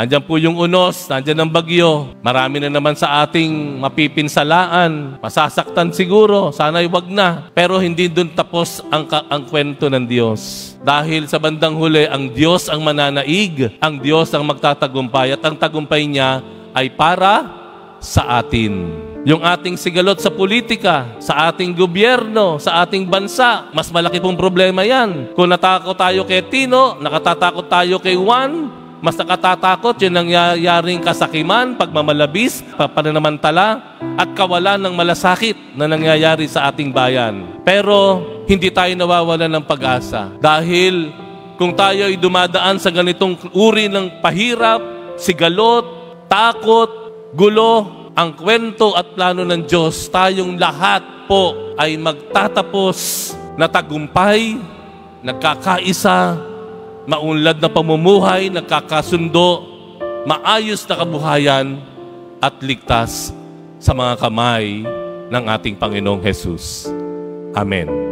Andyan po yung unos, nandyan ang bagyo. Marami na naman sa ating mapipinsalaan. Masasaktan siguro, sana'y wag na. Pero hindi dun tapos ang kwento ng Diyos. Dahil sa bandang huli, ang Diyos ang mananaig. Ang Diyos ang magtatagumpay. At ang tagumpay niya ay para sa atin. Yung ating sigalot sa politika, sa ating gobyerno, sa ating bansa, mas malaki pong problema yan. Kung natakot tayo kay Tino, nakatatakot tayo kay Juan, mas nakatatakot yung nangyayaring kasakiman, pagmamalabis, pananamantala, at kawalan ng malasakit na nangyayari sa ating bayan. Pero hindi tayo nawawalan ng pag-asa. Dahil kung tayo ay dumadaan sa ganitong uri ng pahirap, sigalot, takot, gulo, ang kwento at plano ng Diyos, tayong lahat po ay magtatapos na tagumpay, nagkakaisa, maunlad na pamumuhay, nagkakasundo, maayos na kabuhayan at ligtas sa mga kamay ng ating Panginoong Jesus. Amen.